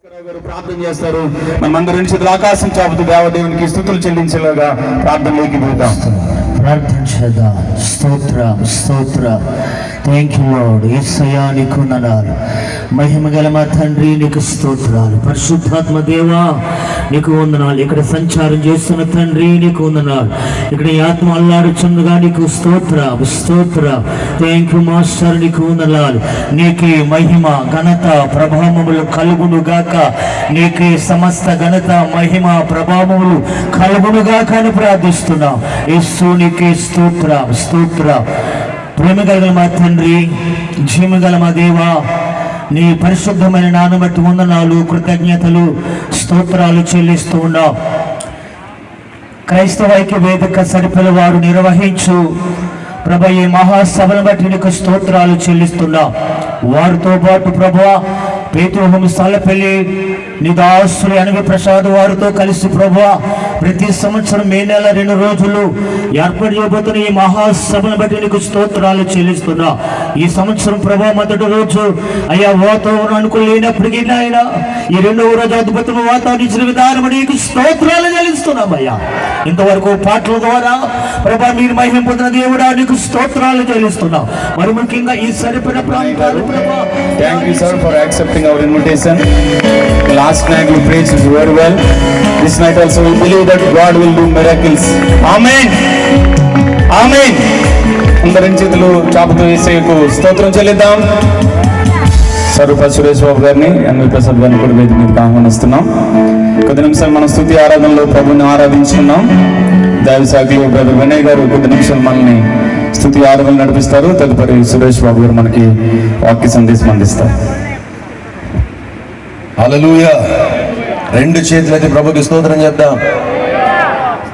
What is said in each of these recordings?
ప్రార్థన చేస్తారు. మనమందరం చేతులు ఆకాశం చాపుతూ దేవదేవునికి స్తుతులు చెల్లించేలాగా ప్రార్థనలోకి పోతాం. ప్రార్థన చేద్దాం. స్తోత్రం స్తోత్రం. Thank you lord. యేసయ్యా నీకు వందనాలు. మహిమ గల మా తండ్రి నీకు స్తోత్రాలు. పరిశుద్ధాత్మ దేవా నీకు వందనాలు. ఇక్కడ సంచారం చేస్తున్న తండ్రి నీకు వందనాలు. ఇక్కడ ఈ ఆత్మ అల్లాడుచుండగా నీకు స్తోత్రం స్తోత్రం. థ్యాంక్ యూ మాస్టర్ నీకు వందనాలు. నీకే మహిమ ఘనత ప్రభావములు కలుగును గాక. నీకే సమస్త ఘనత మహిమ ప్రభావములు కలుగును గాక అని ప్రార్థిస్తున్నాం. యేసు నీకే స్తోత్రం స్తోత్రం. ప్రేమ కలిగిన మా తండ్రి, జీవ గల మా దేవా, నీ పరిశుద్ధమైన నాన్న బట్టి వందనాలు కృతజ్ఞతలు స్తోత్రాలు చెల్లిస్తూ ఉన్నాం. క్రైస్తవ ఐక్య వేదిక సరిపిలవారు నిర్వహించు ప్రభు ఈ మహాసభను బట్టి నీకు స్తోత్రాలు చెల్లిస్తున్నాం. వారితో పాటు ప్రభువా పేతురు స్థలపల్లి నీ దాసులు అనవి ప్రసాద్ వారితో కలిసి ప్రభువా ప్రతి సంవత్సరం మే నెల 2 రోజులు ఏర్పాటు చేయబోతున్న ఈ మహాసభను బట్టి నీకు స్తోత్రాలు చెల్లిస్తున్నా. ఈ సంవత్సరం ప్రభా మొదటి రోజు అయ్యా వాతావరణం అనుకోలేనప్పటికీ ఆయన ఈ 2వ రోజు అద్భుతమైన వాతావరణం ఇచ్చిన విధానం నీకు స్తోత్రాలు చెల్లిస్తున్నాం. అయ్యా ఇంతవరకు పాటల ద్వారా ప్రభా మీరు మహిమ పొందిన దేవుడా నీకు స్తోత్రాలు చెల్లిస్తున్నాం. మరి ముఖ్యంగా ఈ సరిపడిన ప్రాంతాలు ప్రభా Thank you sir for accepting our invitation. Last night we preached very well. This night also we believe that God will do miracles. Amen. Amen. అందరం చేతులు చాపుతూ యేసయ్యకు స్తోత్రం చెల్లిద్దాం. స్వరూప సురేష్ బాబు గారిని ఎన్వి ప్రసాద్ గారిని కూడా వేదిక మీదకి ఆహ్వానిస్తున్నాం. కొద్ది నిమిషాలు మనం స్తుతి ఆరాధనలో ప్రభుని ఆరాధించుకున్నాం. దైవ శాఖలో బ్రదర్ వినయ్ గారు కొద్ది నిమిషాలు మనల్ని స్తుతి ఆరాధనలు నడిపిస్తారు. తదుపరి సురేష్ బాబు గారు మనకి వాక్య సందేశం అందిస్తారు. హల్లెలూయా. 2 చేతులైతే ప్రభుకి స్తోత్రం చెప్దాం.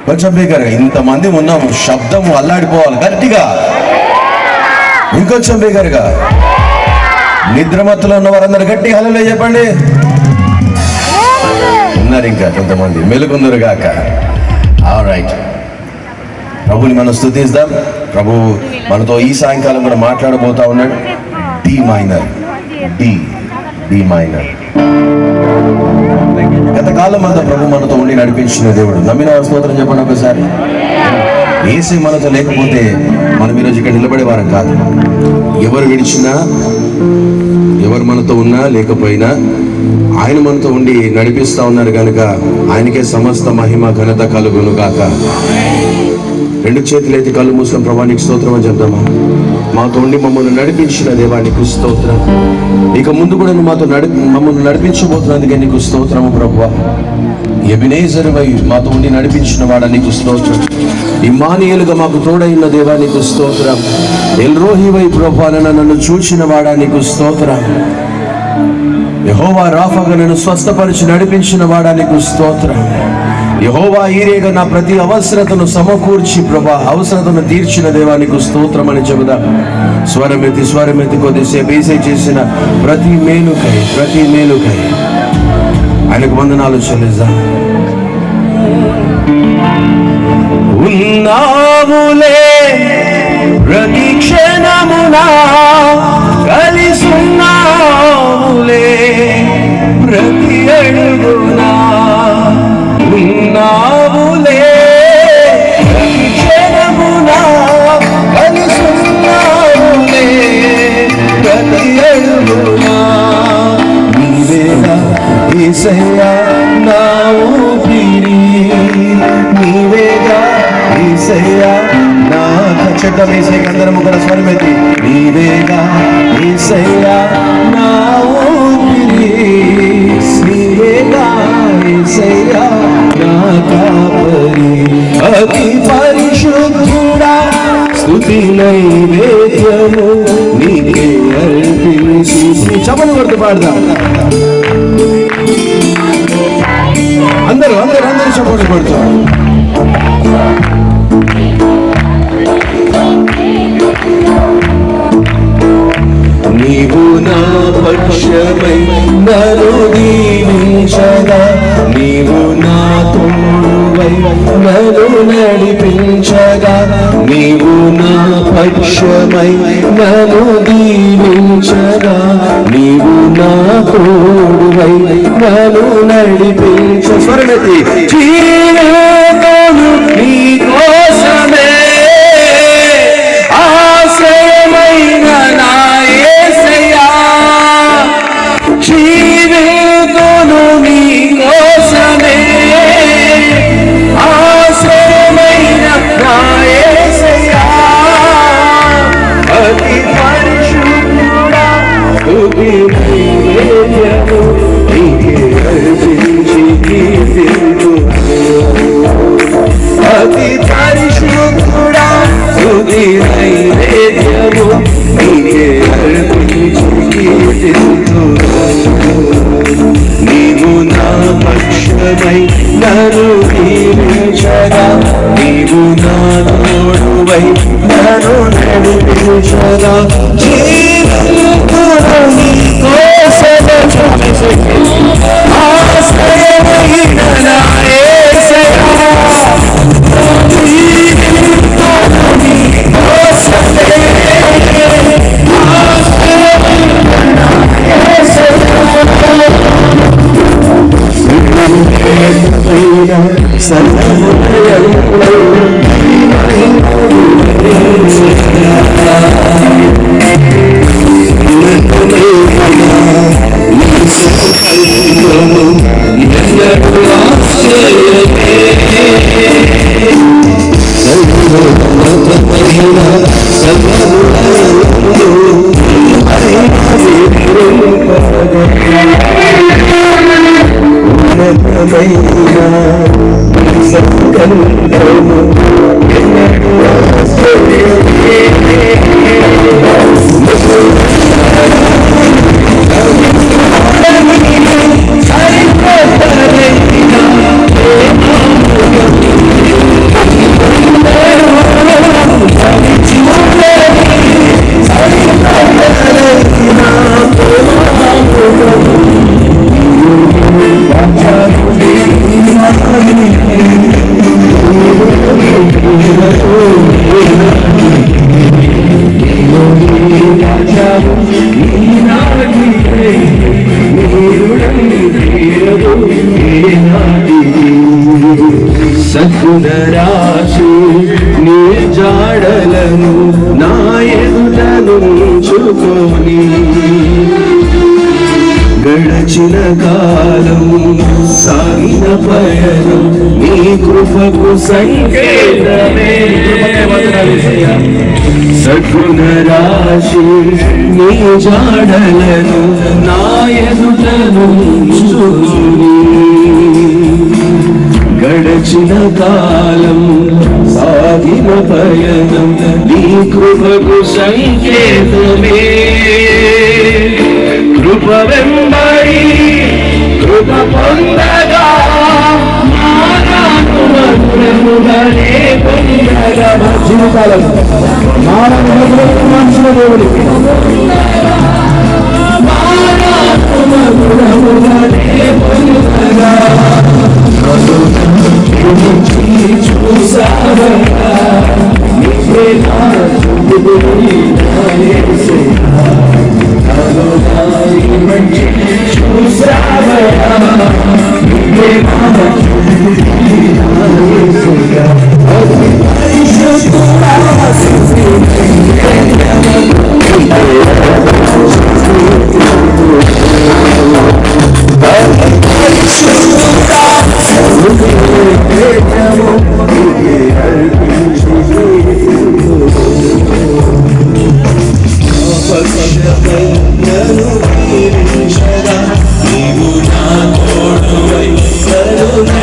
కొంచెం బిగ్గరగా, ఇంతమంది ఉన్నాము, శబ్దము అల్లాడిపోవాలి గట్టిగా. ఇంకొంచెం బిగ్గరగా. నిద్రమత్తులో ఉన్న వారందరూ గట్టి హల్లెలూయా చెప్పండి. ఉన్నారు ఇంకా కొంతమంది, మెలుగుందరు గాక. ఆల్రైట్, ప్రభుని మనం స్తుతిద్దాం. ప్రభు మనతో ఈ సాయంకాలం కూడా మాట్లాడబోతా ఉన్నాడు. D minor. గతకాలం అంతా ప్రభు మనతో ఉండి నడిపించిన దేవుడు. నమ్మిన స్తోత్రం చెప్పండి ఒకసారి. యేసు మనతో లేకపోతే మనం ఈరోజు ఇక్కడ నిలబడేవారం కాదు. ఎవరు విడిచినా, ఎవరు మనతో ఉన్నా లేకపోయినా ఆయన మనతో ఉండి నడిపిస్తా ఉన్నారు కనుక ఆయనకే సమస్త మహిమ ఘనత కలుగును గాక. 2 చేతులైతే కళ్ళు మూసుకొని ప్రభానికి స్తోత్రం అని చెప్దామా. మాతో ఉండి మమ్మల్ని నడిపించిన దేవానికి స్తోత్రం. ఇక ముందు కూడా మమ్మల్ని నడిపించబోతున్నందుకే నీకు స్తోత్రము ప్రభువా. ఎబినేజరు వై మాతో ఉండి నడిపించిన వాడా నీకు స్తోత్రం. ఇమ్మానుయేలుగా మాకు తోడైన దేవా నీకు స్తోత్రం. ఎల్రోహి వై ప్రభువా నన్ను చూచిన వాడా నీకు స్తోత్రం. యెహోవా రాఫాగా నన్ను స్వస్థపరిచి నడిపించిన వాడా నీకు స్తోత్రం. యెహోవా ఈరేగా నా ప్రతి అవసరతను సమకూర్చి ప్రభా అవసరతను తీర్చిన దేవానికి స్తోత్రం అని చెబుదా. స్వరమెత్తి కొద్దిసేపు ఏసై చేసిన ప్రతి మేలుకై ఆయనకు వందనాలు చెల్లిద్దాం. ఉన్నావులే ప్రతి క్షణమునా కలిసున్నావులే ప్రతి అడుగునా. ఉన్నావులే ప్రతి క్షణమునా కలిసున్నావులే ప్రతి అడుగునా. నీవేగా యేసయ్యా నా ఊపిరి, నీవేగా యేసయ్యా నా చెడ్డ వేసే అందరము కూడా స్వరమెత్తి. నీవేగా యేసయ్యా నా ఊపిరి, నీవేగా యేసయ్యా నా కాపరి. అతి పరిశుద్ధుడా స్తుతి నైవేద్యము నీకే అర్పించి. చపలు కొడుతూ పాడదాం అందరూ చపలు కొడుతాం. నీవు నా పక్షమై నన్ను దీవించగా, నీవు నా తోడువై తోడువై నన్ను నడిపించగా నీవు నా పక్షమై నన్ను దీవించగా నీవు నా తోడువై నన్ను నడిపించ స్వరమెత్తి జీవితము నీ కోసమే ఆశ్రయమైన నా యేసయ్యా జీవితము నీ కోసమే ఆశ్రయమైన నా యేసయ్యా అతి పరిశుద్ధుడా స్తుతి నైవేద్యము నీకే అర్పించి కీర్తింతును అతి పరిశుద్ధుడా స్తుతి నైవేద్యము నీకే అర్పించి కీర్తింతును నీవు నా పక్షమై నన్ను దీవించగా నీవు నా తోడువై నన్ను నడిపించగా జీవితము నీ కోసమే ఆశ్రయమైన నా యేసయ్యా జీవితము నీ కోసమే సద్గుణరాశి నీ జాడలను నా ఎదుటను ఉంచుకొని గడచిన కాలం సాగిన పయనం నీ కృపకు సంకేతమే సద్గుణరాశి నీ జాడలను నా ఎదుటను ఉంచుకొని గడచిన కాలం సాగిన పయనం నీ కృపకు సంకేతమే కృప వెంబడి కృప పొందగా మానను మధురముగానే పొందగా జీవితాలను మనుషుల దేవుడికి మానను మధురముగానే పొందగా చూసావా నీవు నా తోడువై కరుణ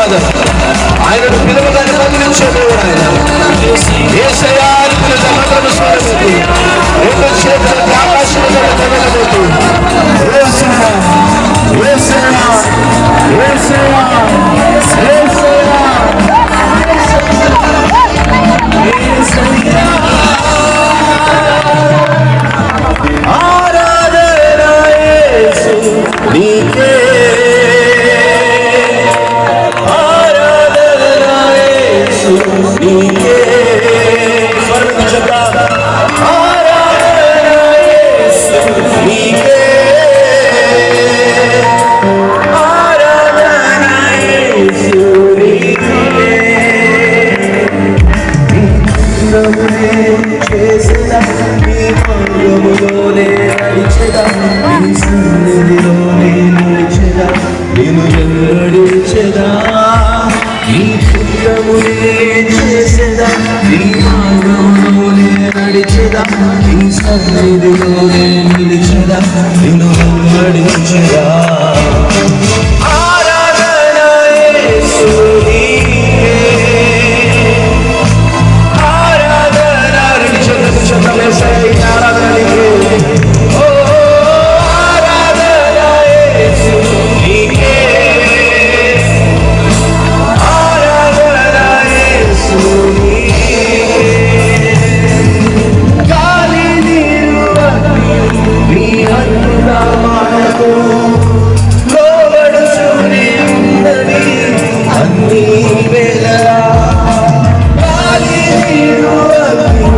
ఫాదర్. ఆయనను పిలవగానే బదిలించే దేవుడు ఆయన. యేసయ్యా అని పిలిచే మాత్రం స్వరమెత్తి రెండు చేతులకి ఆకాశంలో తగలబెట్టి యేసయ్యా యేసయ్యా యేసయ్యా యేసయ్యా ఆరాధన యేసు నీకే, ఆరాధన యేసు నీకే. స్వర్గం చెప్తాం. ఆరాధన యేసు నీకే, ఆరాధన యేసు నీకే. చేసిన నీ మార్గములోనే నడిచెదా, నీ సన్నిధిలోనే నిలిచెదా, నేను వెంబడించెదా. నీ చిత్తమునే చేసెదా, నీ మార్గములోనే నడిచెదా, నీ సన్నిధిలోనే నిలిచెదా, నేను వెంబడించెదా. ఆరాధన యేసు నీకే, ఆరాధన రెండు చేతులు చెందలేసాయి. ఆరాధన నీకే, ఓ ఆరాధన యేసు నీకే, ఆరాధన యేసు నీకే. గాలి నీరు అగ్ని నీ అద్భుత మాటకు లోబడుచూనే ఉన్నది అన్ని వేళలా. గాలి నీరు అగ్ని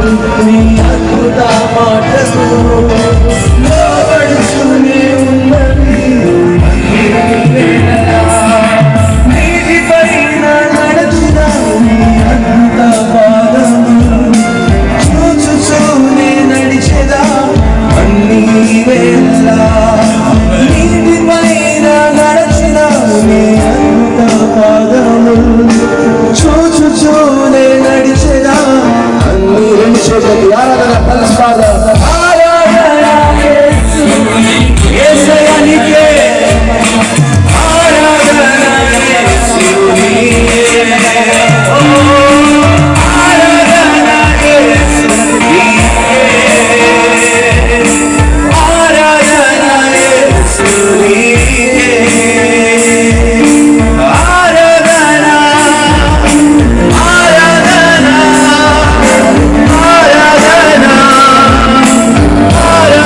నీ అద్భుత మాటకు లోబడుచూనే ఉన్నది అన్ని వేళలా. నీటిపైన నడచిన నీ అద్భుత పాదము చూచుచూనే నడిచెదా అన్ని వేళలా. నీటిపైన నడచిన నీ అద్భుత పాదము చూచుచూనే నడిచెదా అన్ని. రెండు చేతులకి ఆరాధన పరస్పర. ఆరాధన యేసు యేసయ్యా నీకే, ఆరాధన యేసు నీకే, ఓ ఆరాధన యేసు నీకే, ఆరాధన యేసు నీకే, ఆరాధన ఆరాధన ఆరాధన ఆరాధన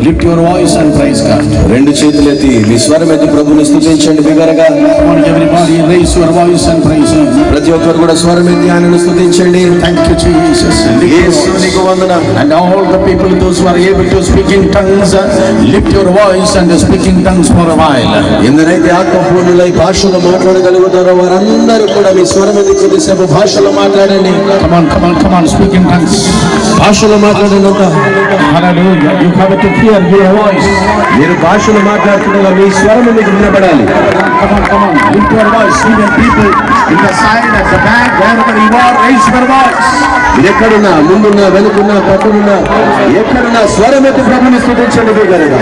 Lift your voice and praise God. రెండు చేతులెత్తి మీ స్వరమెత్తి ప్రభుని స్తుతించండి బిగ్గరగా. Come on, everybody, raise your voice and praise Him. ప్రతి ఒక్కరు కూడా స్వరమెత్తి ఆయనను స్తుతించండి. Thank you, Jesus. యేసు నీకు వందనాలు. And all the people, those who are able to speak in tongues, lift your voice and speak in tongues for a while. ఎందరైతే ఆత్మపూర్ణులై భాషలో మాట్లాడగలుగుతారో వారందరూ కూడా మీ స్వరమెత్తి కొద్దిసేపు భాషలో మాట్లాడండి. Come on, speak in tongues. భాషలో మాట్లాడండి. Hallelujah. You have to hear your voice. మీరు భాషలో మాట్లాడుతుండగా మీ స్వరం మీకు వినపడాలి. Come on, lift your voice. Even people in the side, at the back, wherever you are, raise your voice. మీరు ఎక్కడున్నా, ముందున్నా, వెనుకున్నా, పక్కనున్నా, ఎక్కడున్నా స్వరమెత్తి ప్రభుని స్తుతించండి బిగ్గరగా.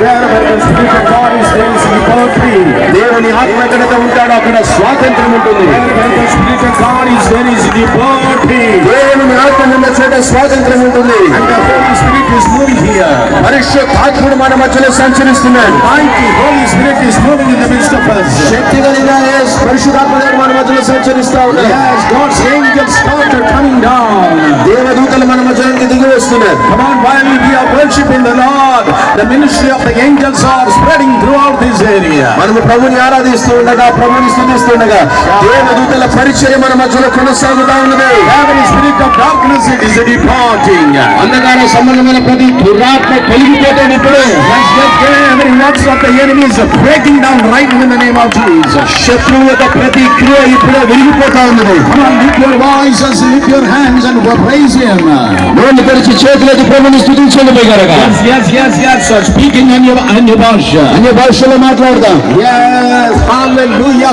Wherever the Spirit of God is, there is liberty. దేవుని ఆత్మ ఎక్కడైతే ఉంటాడో అక్కడ స్వాతంత్రం ఉంటుంది. Wherever the Spirit of God is, there is liberty. దేవుని ఆత్మ ఉన్న చోట స్వాతంత్రం ఉంటుంది. And the Holy Spirit is moving here. పరిశుద్ధాత్ముడు మన మధ్యలో సంచరిస్తున్నాడు. Mighty Holy Spirit is moving in the midst of us. శక్తి కలిగిన పరిశుద్ధాత్ముడు మన మధ్యలో సంచరిస్తా ఉన్నాడు. Yes, God's angels started coming down. దేవదూతలు మన మధ్యలోకి దిగి వస్తున్నారు. Come on, while we are worshiping the Lord, the ministry of the angels are spreading throughout this area. మనము ప్రభుని ఆరాధిస్తూ ఉండగా, ప్రభుని స్తుతిస్తుండగా దేవదూతల పరిచయం మన మధ్యలో కొనసాగుతా ఉన్నది. Every spirit of darkness it is departing. అంధకార సంబంధమైన ప్రతి దురాత్మ కలిగిపోతుంది ఇప్పుడు. Every works of the enemy is breaking down right in the name of Jesus. శత్రువు యొక్క ప్రతి క్రియ ఇప్పుడు విరిగిపోతా ఉన్నది. Come on, lift your voices, lift your hands and praise Him. నోళ్ళు తెరిచి చేతులెత్తి ప్రభుని స్తుతించండి బిగ్గరగా. Yes. Speaking in your Bhasha. అన్య భాషలో మాట్లాడదాం. Yes, hallelujah.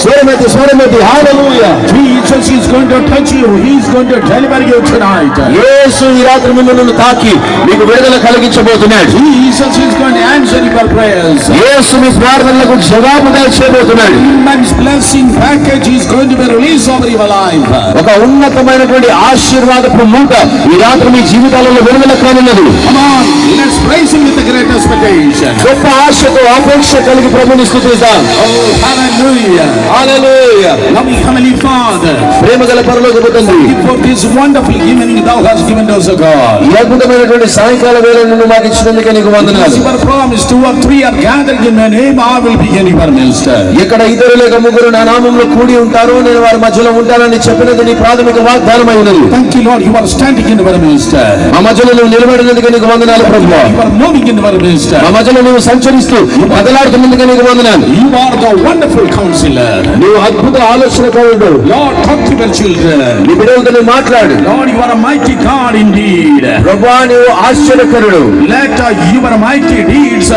స్వరమెత్తి hallelujah. Jesus is going to touch you. He is going to deliver you tonight. యేసు ఈ రాత్రి మిమ్మల్ని తాకి మీకు విడుదల కలిగించబోతున్నాడు. Jesus is going to answer your prayers. యేసు మీ ప్రార్థనలకు జవాబు దయచేయబోతున్నాడు. Immense blessing package is going to be released over your life. ఒక ఉన్నతమైనటువంటి ఆశీర్వాదపు మూట ఈ రాత్రి మీ జీవితాలలో విడుదల కానున్నది. Come on, let's praise Him with the great expectation. గొప్ప ఆశతో ఆపేక్ష కలిగి ప్రభుని స్తుతిద్దాం. Oh, hallelujah. హల్లెలూయా. Loving Heavenly Father, ప్రేమగల పరలోకపు తండ్రి, for this wonderful evening Thou hast given us, O God. ఈ అద్భుతమైనటువంటి సాయంకాల వేళను నువ్వు మాకు ఇచ్చినందుకే నీకు వందనాలు. As you promised, 2 or 3 are gathered in my name, I will be in your midst. ఎక్కడ ఇద్దరు లేక ముగ్గురు నా నామములో కూడి ఉంటారో నేను వారి మధ్యలో ఉంటానని చెప్పినది నీ ప్రాథమిక వాగ్దానమై ఉన్నది. Thank you, Lord, you are standing in our midst. మా మధ్యలో నువ్వు నిలబడినందుకే నీకు వందనాలు ప్రభువా. You are moving in our midst. మా మధ్యలో నువ్వు సంచరిస్తూ కదలాడుతున్నందుకే నీకు వందనాలు. You are the wonderful counselor. నువ్వు అద్భుత ఆలోచనకారుడు. Lord, talk to your children. నీ బిడ్డలతో నువ్వు మాట్లాడు. Lord, you are a mighty God indeed. ప్రభువా నీవు ఆశ్చర్యకరుడు. Let your mighty deeds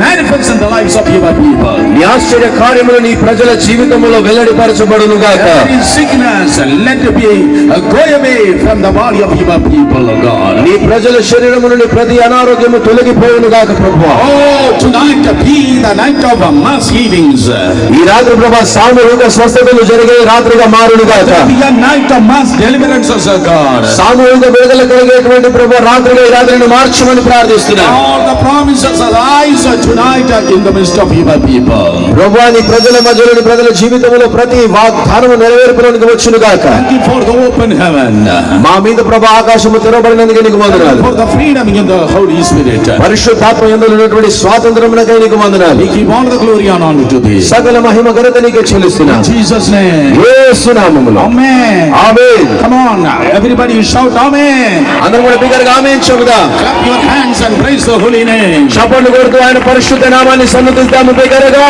manifest in the lives of your people. నీ ఆశ్చర్య కార్యములు నీ ప్రజల జీవితంలో వెల్లడిపరచబడును గాక. Every sickness, let it be go away from the body of your people, O God. నీ ప్రజల శరీరము నుండి ప్రతి అనారోగ్యము తొలగిపోవును గాక ప్రభువా. Oh, tonight be the night of mass healings. ఈ రాత్రి ప్రభా సామూహిక స్వస్థతలు జరిగే రాత్రిగా మారును గాక. Be a night of mass deliverances, O God. సామూహిక విడుదల కలిగేటువంటి ప్రభా రాత్రిగా ఈ రాత్రిని మార్చమని ప్రార్థిస్తున్నాను. All the promises arise tonight in the midst of your people. ప్రభువా నీ ప్రజల మధ్యలోని ప్రజల జీవితంలో ప్రతి వాగ్దానము నెరవేర్పులోనికి వచ్చును గాక. Thank you for the open heaven. మా మీద ప్రభా ఆకాశము తెరవబడినందుకే నీకు వందనాలు. For the freedom in the Holy Spirit. పరిశుద్ధాత్మ యందు ఉన్నటువంటి స్వాతంత్రమునకై నీకు వందనాలు. We give all the glory and honor to thee. సకల మహిమ ఘనత నీకే చెల్లిస్తున్నాను. In Jesus' name. యేసు నామములో Amen. Amen. Come on, everybody shout Amen. అందరం కూడా బిగ్గరగా ఆమేన్ చెబుదాం. Clap your hands and praise the holy name. చప్పట్లు కొడుతూ ఆయన పరిశుద్ధ నామాన్ని సన్నుతిద్దాము బిగ్గరగా.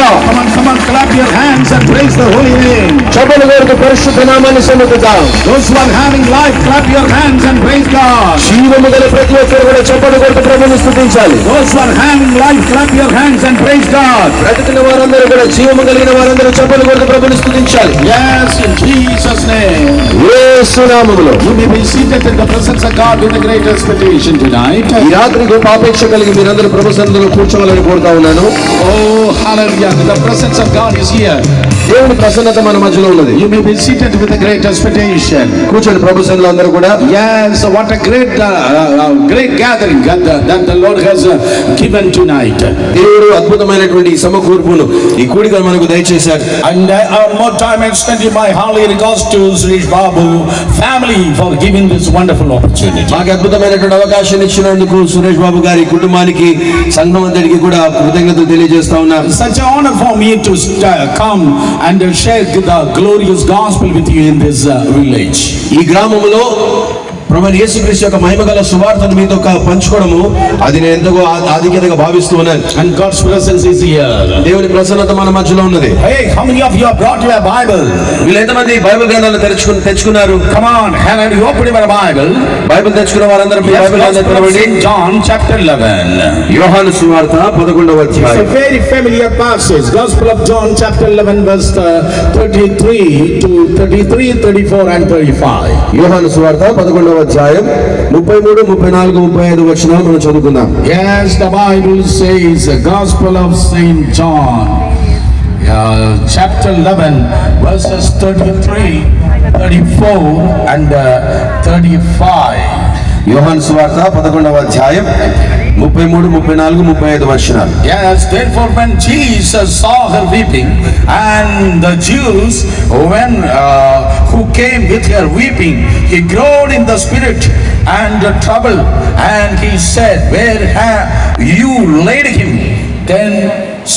Come on, clap your hands and praise the holy name. చప్పట్లు కొడుతూ పరిశుద్ధ నామాన్ని సన్నుతిద్దాం. Those who are having life, clap your hands and praise God. జీవము గల ప్రతి ఒక్కరు కూడా చప్పట్లు కొడుతూ ప్రభువుని స్తుతించాలి. Those who are having life, clap your hands and praise God. బ్రతికిన వారందరూ కూడా జీవము కలిగిన వారందరూ చప్పట్లు కొడుతూ ప్రభువుని స్తుతించాలి. Yes, in Jesus' name. యేసు నామములో You may be seated in the presence of God with a great expectation tonight. ఈ రాత్రి గొప్ప అపేక్ష కలిగి మీరందరూ ప్రభు సన్నిధిలో కూర్చోవాలని కోరుతా ఉన్నాను. Oh, hallelujah. The presence of God is here. దేవుని ప్రసన్నత మన మధ్యలో ఉన్నది. You may be seated with a great expectation. కూర్చొని ప్రభు సన్నిధిలో అందరూ కూడా. Yes, what a great gathering that the Lord has given tonight. దేవుడు అద్భుతమైనటువంటి ఈ సమకూర్పును ఈ కూడికను మనకు దయచేశారు. And more time I spend in my hearty regards to Suresh Babu family for giving this wonderful opportunity. మాకు అద్భుతమైనటువంటి అవకాశం ఇచ్చినందుకు సురేష్ బాబు గారి కుటుంబానికి సంఘం అంతటికి కూడా కృతజ్ఞతలు తెలియజేస్తా ఉన్నాను. Such an honor for me to come and share the glorious gospel with you in this village. ఈ గ్రామంలో ప్రభువైన యేసుక్రీస్తు యొక్క మహిమగల సువార్తను మీతో పంచుకోవడము అది నేను ఎంతగా ఆధిక్యతగా భావిస్తూ ఉన్నాను. And God's presence is here. దేవుని ప్రసన్నత మన మధ్యలో ఉన్నది. Hey, how many of you have brought your Bible? వీళ్ళు ఎంతమంది బైబిల్ గ్రంథాలను తెచ్చుకున్నారు? Come on, have you opened your Bible? Bible తెచ్చుకున్న వారందరూ మీ బైబిల్ గ్రంథాన్ని తెరవండి. John chapter 11. యోహాను సువార్త 11వ It's అధ్యాయం. a very familiar passage. Gospel of John chapter 11 verse 33 to 33, 34 and 35. యోహాను సువార్త 11వ అధ్యాయం 33, 34, 35 వచనాలు మనం చదువుకుందాం. Yes, the Bible says, Gospel of Saint John, chapter 11, verses 33, 34 and 35. యోహాను సువార్త 11వ అధ్యాయం 33, 34, 35 వచనాలు. Yes, therefore when Jesus saw her weeping, and the Jews who came with her weeping, he groaned in the spirit and troubled, and he said, where have you laid him? Then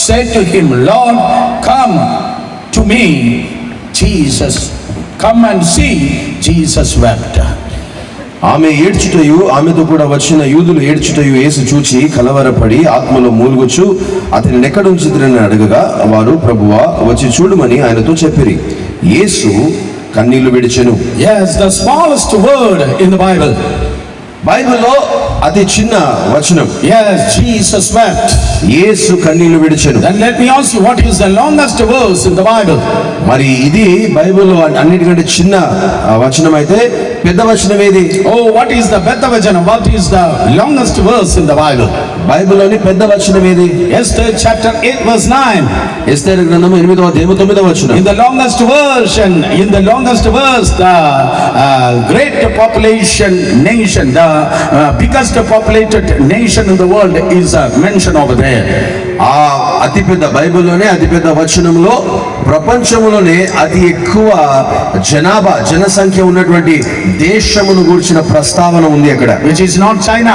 said to him, Lord, come to me. Jesus, come and see. Jesus wept. ఆమె ఏడ్చుటయు ఆమెతో కూడా వచ్చిన యూదులు ఏడ్చుటయు యేసు చూచి కలవరపడి ఆత్మలో మూలుగుచు అతనిని ఎక్కడ ఉంచితిరని అడగగా వారు ప్రభువా వచ్చి చూడమని ఆయనతో చెప్పిరి. యేసు కన్నీళ్లు విడిచెను. Yes, the smallest word in the Bible. బైబిల్లో అతి చిన్న వచనం. Yes, Jesus wept. యేసు కన్నీళ్లు విడిచెను. Then let me ask you, what is the longest verse in the Bible? మరి ఇది బైబిల్లో అన్నిటికంటే చిన్న వచనం అయితే పెద్ద వచనం ఏది? Oh, what is the Beta Vachanam? What is the longest verse in the Bible? బైబిల్లోని పెద్ద వచనం ఏది? Esther chapter 8 verse 9. ఎస్తేరు గ్రంథం 8వ అధ్యాయం 9వ వచనం. In the longest version, in the longest verse, the great population nation, the biggest populated nation in the world is mentioned over there. ఆ అతిపెద్ద బైబిల్లోనే అతిపెద్ద వచనంలో ప్రపంచంలోనే అతి ఎక్కువ జనసంఖ్య ఉన్నటువంటి దేశమును గూర్చిన ప్రస్తావన ఉంది అక్కడ. Which is not China.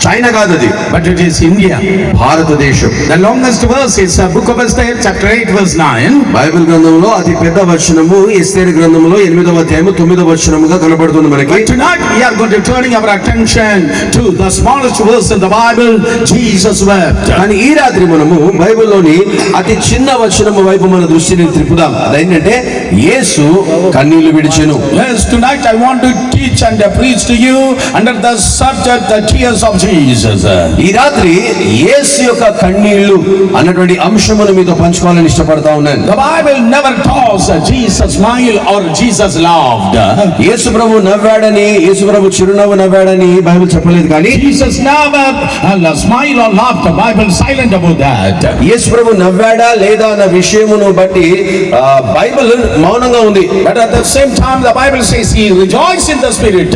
China కాదు అది, but it is India. భారతదేశం. The longest verse is book of Esther chapter 8 verse 9. Bible గ్రంథంలో అతి పెద్ద వచనము ఎస్తేరు గ్రంథంలో 8వ అధ్యాయం 9వ వచనముగా కనబడుతుంది మనకి. But tonight we are going to turning our attention to the smallest verse in the Bible, Jesus wept. కానీ ఈ రాత్రి మనము బైబిల్లోని అతి చిన్న వచనము వైపు మన దృష్టిని త్రిప్పుదాం. అదేంటంటే యేసు కన్నీళ్లు విడిచెను. Yes, tonight I want to teach and preach to you under the subject the tears of Jesus. ఈ రాత్రి యేసు యొక్క కన్నీళ్లు అన్నటువంటి అంశమును మీతో పంచుకోవాలని ఇష్టపడతా ఉన్నాను. The Bible never tells Jesus smiled or Jesus laughed. యేసు ప్రభు నవ్వాడని, యేసు ప్రభు చిరునవ్వు నవ్వాడని బైబిల్ చెప్పలేదు. కానీ Jesus never smiled or laughed. The Bible silent about that. యేసు ప్రభు నవ్వాడా లేదా అన్న విషయమును బట్టి బైబిల్ మౌనంగా ఉంది. But at the same time the Bible says he rejoiced in the spirit.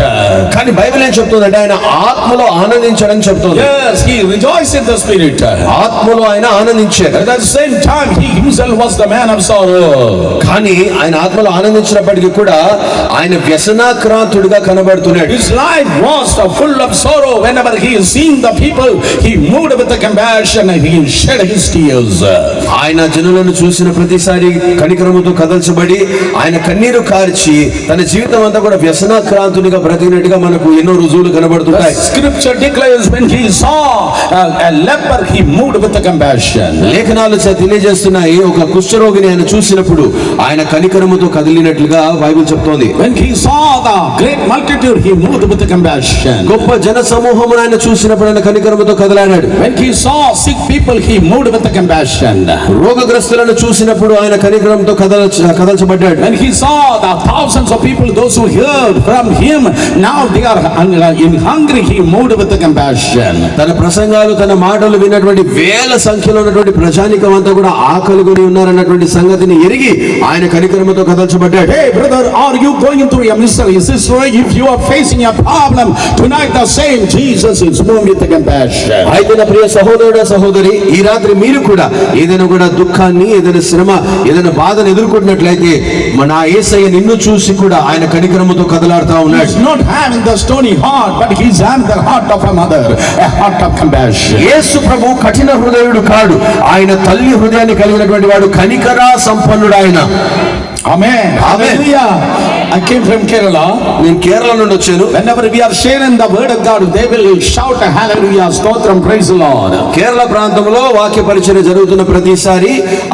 కానీ బైబిల్ ఏం చెప్తుందంటే ఆయన ఆత్మలో ఆనందించడని చెప్తుంది. Yes, he rejoiced in the spirit. ఆత్మలో ఆయన ఆనందించాడు. At the same time he himself was the man of sorrow. కానీ ఆయన ఆత్మలో ఆనందించినప్పటికీ కూడా ఆయన వ్యసనాక్రాంతుడిగా కనబడుతున్నాడు. His life was full of sorrow. Whenever he is seeing the people, he moved with the compassion and he shed his tears. ఆయన జనులను చూసిన ప్రతిసారి కనికరముతో కదల్చబడి ఆయన కన్నీరు కార్చి తన జీవితం అంతా కూడా వ్యసనాక్రాంతునిగా బ్రతికినట్టుగా మనకు ఎన్నో రుజువులు కనబడుతున్నాయి. Scripture declares when he saw a leper he moved with the compassion. లేఖనాలు తెలియజేస్తున్నాయి ఒక కుష్ఠరోగిని ఆయన చూసినప్పుడు ఆయన కనికరముతో కదిలినట్లుగా బైబిల్ చెప్తోంది. When he saw the great multitude he moved with the compassion. గొప్ప జన సమూహమును ఆయన చూసినప్పుడు ఆయన కనికరముతో కదలాడాడు. When he saw sick people he moved with the compassion. రోగగ్రస్తులను చూసినప్పుడు ఆయన కనికరంతో కదల్చబడ్డాడు. When he saw the thousands of people, those who heard from him, now they are in hungry, he moved with the compassion. compassion. తన ప్రసంగాలు తన మాటలు విన్నటువంటి వేల సంఖ్యలో ఉన్నటువంటి ప్రజానికం అంతా కూడా ఆకలిగొని ఉన్నారన్నటువంటి సంగతిని ఎరిగి ఆయన కనికరమతో కదల్చబడ్డాడు. Hey brother, are you going through a misery? Sister, if you are facing a problem tonight, the same Jesus is moved with compassion. అయితే నా ప్రియ సహోదరుడా సహోదరి, ఈ రాత్రి మీరు కూడా ఏదైనా కూడా దుఃఖాన్ని, ఏదైనా శ్రమ, ఏదైనా బాధను ఎదుర్కొంటున్నట్లయితే మన యేసయ్య నిన్ను చూసి కూడా ఆయన కనికరముతో కదలాడుతా ఉన్నాడు. He's not having the stony heart, but he's having the heart of a mother, a heart of compassion. యేసు ప్రభు కఠిన హృదయుడు కాడు, ఆయన తల్లి హృదయాన్ని కలిగినటువంటి వాడు, కనికరా సంపన్నుడు ఆయన. Amen. Hallelujah. I came from Kerala. నేను కేరళ నుండి వచ్చాను. Whenever we are sharing the word of God, they will shout a hallelujah, stotram, praise the Lord. Kerala ప్రాంతంలో వాక్య పరిచర్య జరుగుతున్న ప్రతిసారి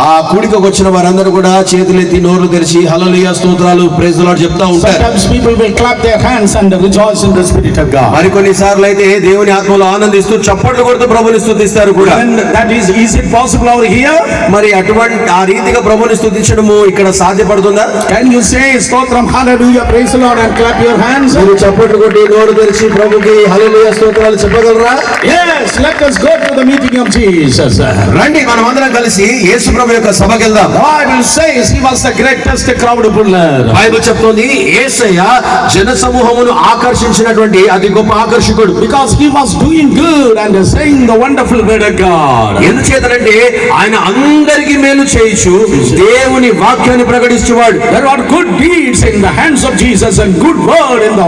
ఆ కూడికకు వచ్చిన వారందరూ కూడా చేతులెత్తి నోరు తెరిచి హల్లెలూయా స్తోత్రాలు ప్రైజ్ ది లార్డ్ చెప్తా ఉంటారు. Sometimes people will clap their hands and rejoice in the spirit of God. మరికొన్ని సార్లు అయితే దేవుని ఆత్మలో ఆనందిస్తూ చప్పట్లు కొడుతూ ప్రభువుని స్తుతిస్తారు కూడా. And that is it possible over here? మరి అటువంటి ఆ రీతిగా ప్రభువుని స్తుతించడము ఇక్కడ సాధ్యపడుతుందా? Can you say stotram, hallelujah, praise the Lord and clap your hands? మీరు చప్పట్లు కొట్టి నోరు తెరిచి ప్రభుకి హల్లెలూయా స్తోత్రాలు చెప్పగలరా? Yes, let us go to the meeting of Jesus. రండి మనం అందరం కలిసి యేసు ప్రభు యొక్క సభకి వెళ్దాం. The Bible says he was the greatest crowd puller. Bible చెప్తోంది యేసయ్య జన సమూహమును ఆకర్షించినటువంటి అతి గొప్ప ఆకర్షకుడు. Because he was doing good and saying the wonderful word of God. ఎందుచేతనంటే ఆయన అందరికీ మేలు చేయించు దేవుని వాక్యాన్ని ప్రకటించేవాడు. There are good deeds in the hands of Jesus and good word in the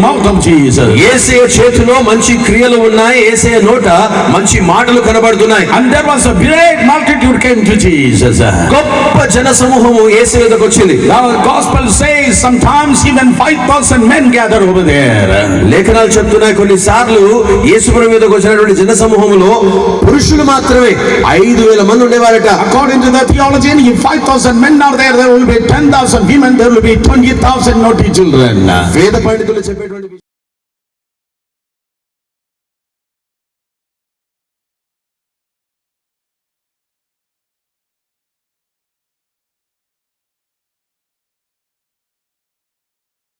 mouth of Jesus. యేసయ్య చేతిలో మంచి క్రియలు ఉన్నాయి, యేసయ్య నోట మంచి మాటలు కనబడుతున్నాయి. And there was a great multitude came to Jesus. గొప్ప జన సమూహము యేసయ్య దగ్గరికి వచ్చింది. Our gospel says sometimes even 5,000 men gather over there. లేఖనాలు చెప్తున్నాయి కొన్నిసార్లు యేసు ప్రభు మీదకి వచ్చినటువంటి జన సమూహములో పురుషులు మాత్రమే 5,000 మంది ఉండేవారట. According to the theology, if 5,000 men are there will be 10,000 women, there will be 20,000 naughty children. వేద పండితులు చెప్పేటువంటి